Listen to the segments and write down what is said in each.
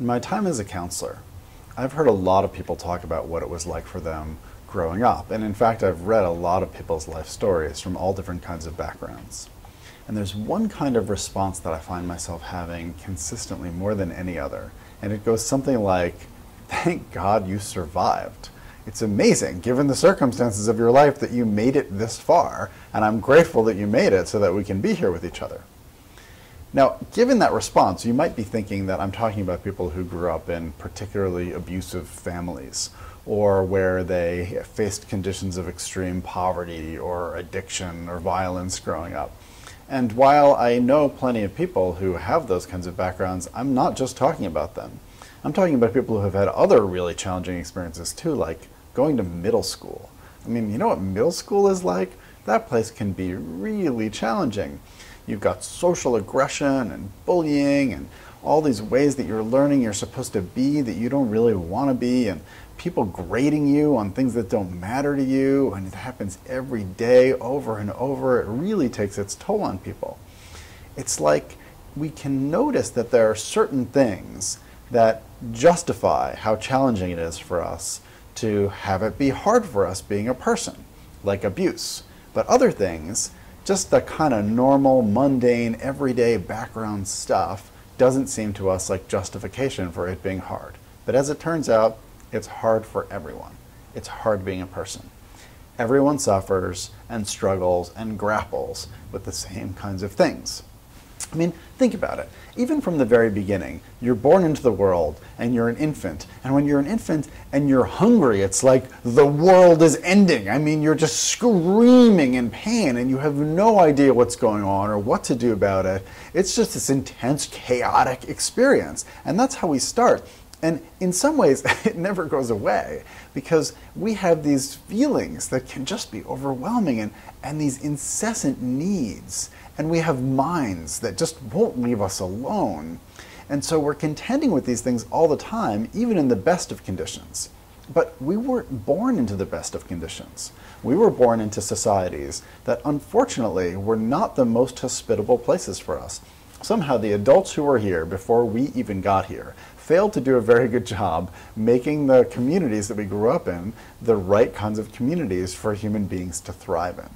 In my time as a counselor, I've heard a lot of people talk about what it was like for them growing up. And in fact, I've read a lot of people's life stories from all different kinds of backgrounds. And there's one kind of response that I find myself having consistently more than any other. And it goes something like, thank God you survived. It's amazing, given the circumstances of your life, that you made it this far. And I'm grateful that you made it so that we can be here with each other. Now, given that response, you might be thinking that I'm talking about people who grew up in particularly abusive families, or where they faced conditions of extreme poverty or addiction or violence growing up. And while I know plenty of people who have those kinds of backgrounds, I'm not just talking about them. I'm talking about people who have had other really challenging experiences too, like going to middle school. I mean, you know what middle school is like? That place can be really challenging. You've got social aggression and bullying and all these ways that you're learning you're supposed to be that you don't really want to be, and people grading you on things that don't matter to you, and it happens every day over and over. It really takes its toll on people. It's like we can notice that there are certain things that justify how challenging it is for us to have it be hard for us being a person, like abuse. But other things, just the kind of normal, mundane, everyday background stuff, doesn't seem to us like justification for it being hard. But as it turns out, it's hard for everyone. It's hard being a person. Everyone suffers and struggles and grapples with the same kinds of things. I mean, think about it. Even from the very beginning, you're born into the world and you're an infant. And when you're an infant and you're hungry, it's like the world is ending. I mean, you're just screaming in pain and you have no idea what's going on or what to do about it. It's just this intense, chaotic experience. And that's how we start. And in some ways, it never goes away because we have these feelings that can just be overwhelming and these incessant needs. And we have minds that just won't leave us alone. And so we're contending with these things all the time, even in the best of conditions. But we weren't born into the best of conditions. We were born into societies that unfortunately were not the most hospitable places for us. Somehow the adults who were here before we even got here failed to do a very good job making the communities that we grew up in the right kinds of communities for human beings to thrive in.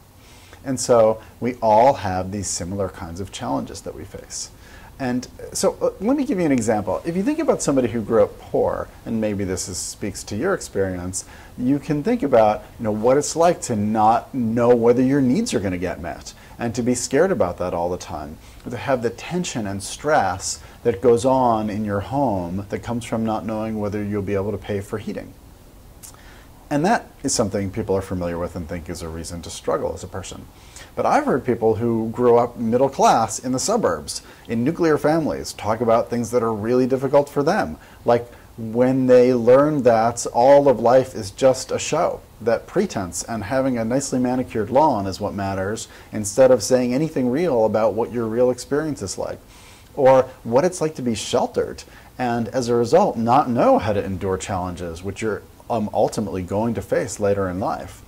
And so we all have these similar kinds of challenges that we face. And so let me give you an example. If you think about somebody who grew up poor, and maybe this speaks to your experience, you can think about what it's like to not know whether your needs are going to get met, and to be scared about that all the time, to have the tension and stress that goes on in your home that comes from not knowing whether you'll be able to pay for heating. And that is something people are familiar with and think is a reason to struggle as a person. But I've heard people who grew up middle class in the suburbs, in nuclear families, talk about things that are really difficult for them, like when they learn that all of life is just a show, that pretense and having a nicely manicured lawn is what matters, instead of saying anything real about what your real experience is like, or what it's like to be sheltered, and as a result not know how to endure challenges which you're ultimately going to face later in life.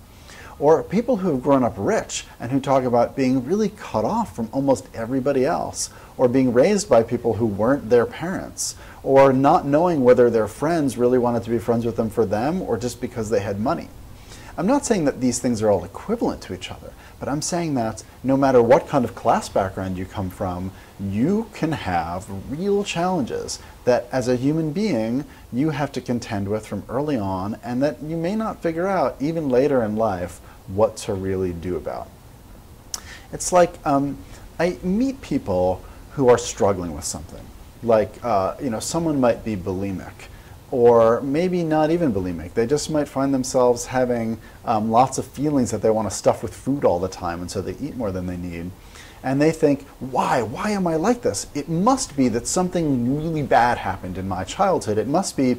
Or people who have grown up rich and who talk about being really cut off from almost everybody else, or being raised by people who weren't their parents, or not knowing whether their friends really wanted to be friends with them for them or just because they had money. I'm not saying that these things are all equivalent to each other, but I'm saying that no matter what kind of class background you come from, you can have real challenges that as a human being you have to contend with from early on, and that you may not figure out even later in life what to really do about. It's like I meet people who are struggling with something. Like someone might be bulimic, or maybe not even bulimic. They just might find themselves having lots of feelings that they want to stuff with food all the time, and so they eat more than they need. And they think, why? Why am I like this? It must be that something really bad happened in my childhood. It must be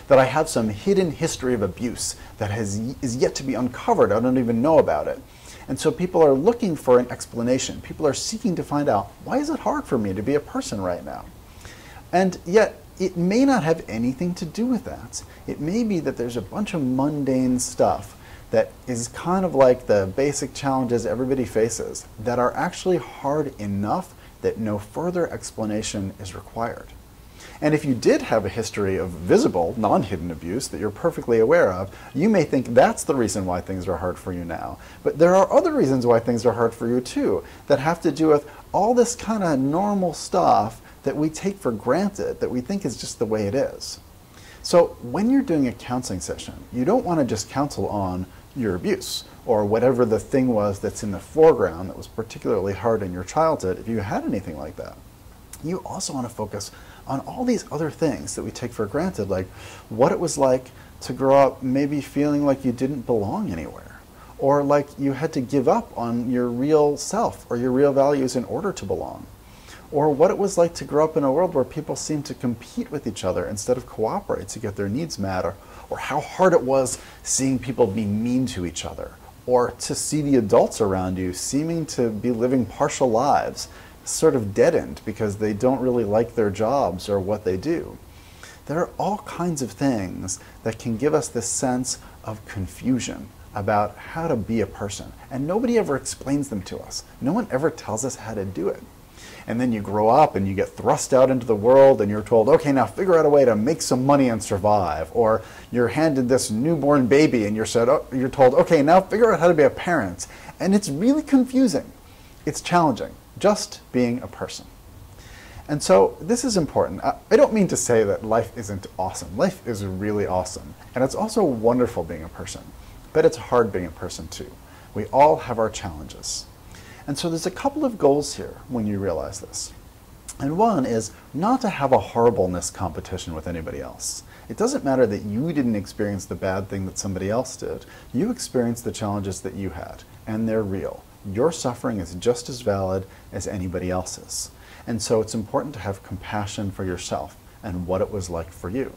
that I have some hidden history of abuse that is yet to be uncovered. I don't even know about it. And so people are looking for an explanation. People are seeking to find out, why is it hard for me to be a person right now? And yet, it may not have anything to do with that. It may be that there's a bunch of mundane stuff that is kind of like the basic challenges everybody faces that are actually hard enough that no further explanation is required. And if you did have a history of visible, non-hidden abuse that you're perfectly aware of, you may think that's the reason why things are hard for you now. But there are other reasons why things are hard for you too, that have to do with all this kind of normal stuff that we take for granted, that we think is just the way it is. So when you're doing a counseling session, you don't want to just counsel on your abuse or whatever the thing was that's in the foreground that was particularly hard in your childhood, if you had anything like that. You also want to focus on all these other things that we take for granted, like what it was like to grow up maybe feeling like you didn't belong anywhere, or like you had to give up on your real self or your real values in order to belong, or what it was like to grow up in a world where people seemed to compete with each other instead of cooperate to get their needs met, or how hard it was seeing people be mean to each other, or to see the adults around you seeming to be living partial lives, sort of deadened because they don't really like their jobs or what they do. There are all kinds of things that can give us this sense of confusion about how to be a person, and nobody ever explains them to us. No one ever tells us how to do it. And then you grow up and you get thrust out into the world and you're told, okay, now figure out a way to make some money and survive. Or you're handed this newborn baby and you're told, okay, now figure out how to be a parent. And it's really confusing. It's challenging, just being a person. And so this is important. I don't mean to say that life isn't awesome. Life is really awesome. And it's also wonderful being a person. But it's hard being a person too. We all have our challenges. And so there's a couple of goals here when you realize this. And one is not to have a horribleness competition with anybody else. It doesn't matter that you didn't experience the bad thing that somebody else did. You experienced the challenges that you had, and they're real. Your suffering is just as valid as anybody else's. And so it's important to have compassion for yourself and what it was like for you,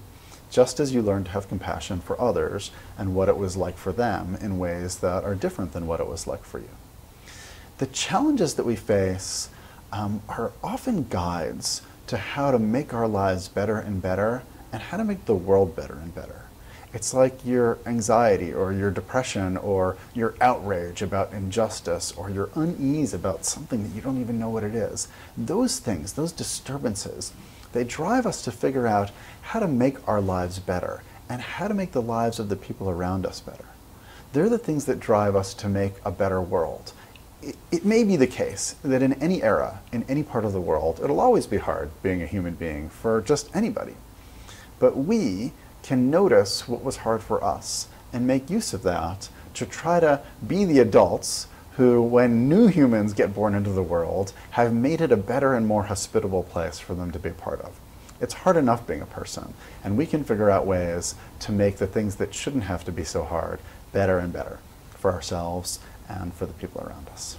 just as you learn to have compassion for others and what it was like for them in ways that are different than what it was like for you. The challenges that we face are often guides to how to make our lives better and better and how to make the world better and better. It's like your anxiety or your depression or your outrage about injustice or your unease about something that you don't even know what it is. Those things, those disturbances, they drive us to figure out how to make our lives better and how to make the lives of the people around us better. They're the things that drive us to make a better world. It may be the case that in any era, in any part of the world, it'll always be hard being a human being for just anybody. But we can notice what was hard for us and make use of that to try to be the adults who, when new humans get born into the world, have made it a better and more hospitable place for them to be part of. It's hard enough being a person, and we can figure out ways to make the things that shouldn't have to be so hard better and better for ourselves and for the people around us.